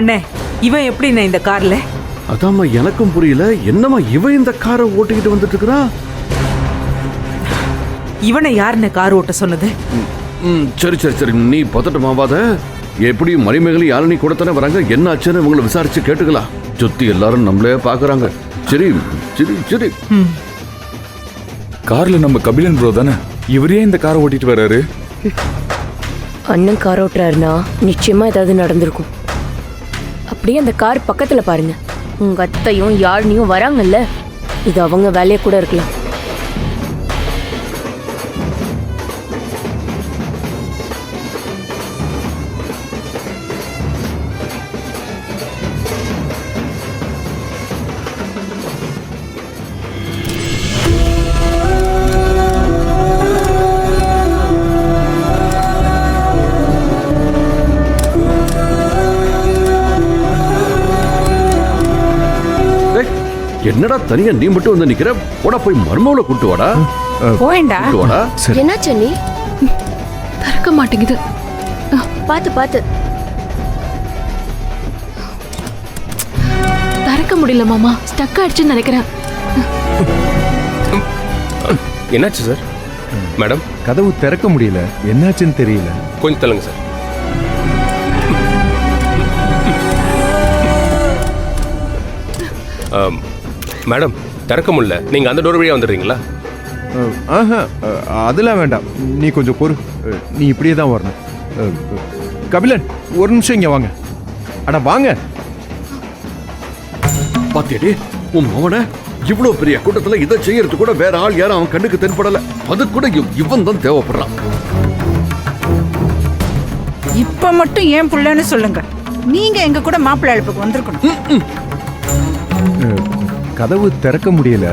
அண்ணே, இவன் எப்படிண்ணே இந்த கார்ல? அதாம்மா எனக்கும் புரியல. என்னம்மா இவன் இந்த காரை ஓட்டிக்கிட்டு வந்துட்டு இருக்கிறான்? இவனை யாருன்னு கார் ஓட்ட சொன்னது? சரி சரி சரி, நீ பதட்டமாவாத. எப்படி மணிமேகலை யாழினி கூட தானே வராங்க. என்ன ஆச்சுன்னு உங்களை விசாரிச்சு கேட்டுக்கலாம். சுத்தி எல்லாரும் நம்மளே பாக்குறாங்க. சரி சரி சரி. கார்ல நம்ம கபிலன் ப்ரோ தானே, இவரே இந்த காரை ஓட்டிட்டு வர்றாரு. அண்ணன் கார் ஓட்டுறாருன்னா நிச்சயமா ஏதாவது நடந்திருக்கும். அப்படியே அந்த கார் பக்கத்துல பாருங்க, உங்க அத்தையும் யாழினியும் வராங்கல்ல, இது அவங்க வேலையை கூட இருக்கலாம். என்னடா தனியா நீ மட்டும் வந்து நிக்கிற? போடா போய் மர்மவுல கூட்டு வாடா. போயேண்டா. என்னாச்சு நீ? திறக்க மாட்டேங்குது. பாத்து பாத்து. திறக்க முடியல மாமா, ஸ்டக் ஆயிடுச்சுன்னு நினைக்கிறேன். என்னாச்சு சார்? மேடம், கதவு திறக்க முடியல, என்னாச்சுன்னு தெரியல. கொஞ்சம் தள்ளுங்க சார். மேடம், திறக்க முடியல. நீங்க அந்த டோர் வழியா வந்துடுறீங்களா? அதெல்லாம் வேண்டாம், நீ கொஞ்சம் பொறு. நீ இப்படியே தான் வரணும். கபிலன், ஒரு நிமிஷம் இங்க வாங்க. அட வாங்க. பாத்தியடி உன் மவன, இவ்வளவு பெரிய கூட்டத்துல இதை செய்யறது கூட வேற ஆள் யாரும் அவன் கண்ணுக்கு தென்படல. அது கூட இவன் தான் தேவைப்படுறான். இப்ப மட்டும் ஏன் புள்ளன்னு சொல்லுங்க. நீங்க எங்க கூட மாப்பிள்ளை அழைப்புக்கு வந்திருக்கணும். கதவு திறக்க முடியல,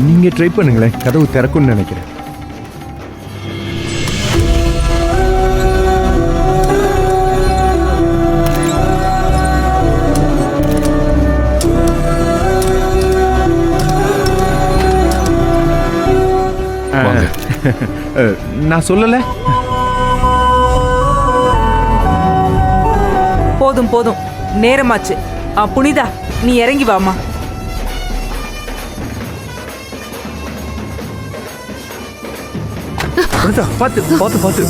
நீங்க ட்ரை பண்ணுங்களேன். கதவு திறக்கும்னு நினைக்கிறேன். நான் சொல்லல. போதும் போதும், நேரமாச்சு. புனிதா, நீ இறங்கி வாமா. பாத்து பாத்து பாத்து பாத்து.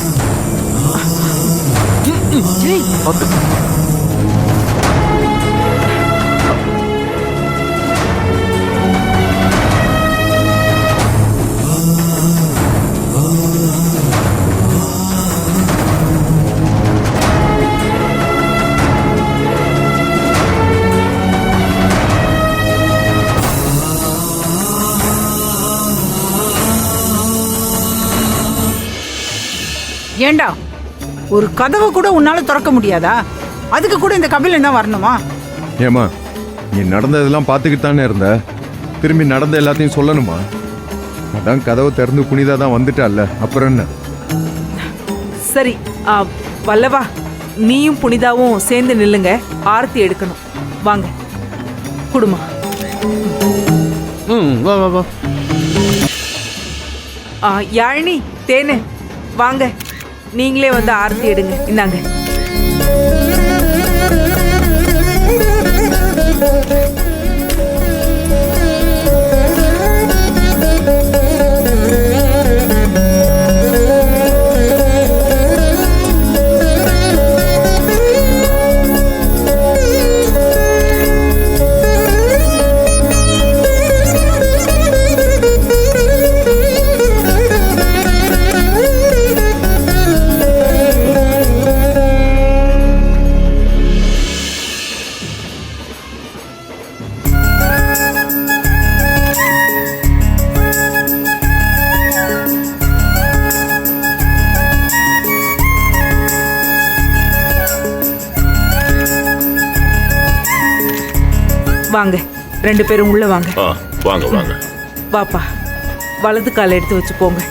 ஏண்டா, ஒரு கதவை கூட உன்னால திறக்க முடியாதா? அதுக்கு கூட இந்த கபிலன் தான் வரணுமா? ஏமா, நீ நடந்ததெல்லாம் பார்த்துக்கிட்டு தானே இருந்த. திரும்பி நடந்த எல்லாத்தையும் சொல்லணுமா? அதான் கதவை திறந்து புனிதா தான் வந்துட்டால, அப்புறம் என்ன? சரி, வல்லவா, நீயும் புனிதாவும் சேர்ந்து நில்லுங்க. ஆர்த்தி எடுக்கணும். வாங்க குடுமா. வா வா வா. யாழினி, தேனு, வாங்க. நீங்களே வந்து ஆர்த்தி எடுங்க. இந்தாங்க. வாங்க, ரெண்டு பேரும் உள்ள வாங்க. வாங்க வாங்க. வாப்பா, வலது காலை எடுத்து வச்சு போங்க.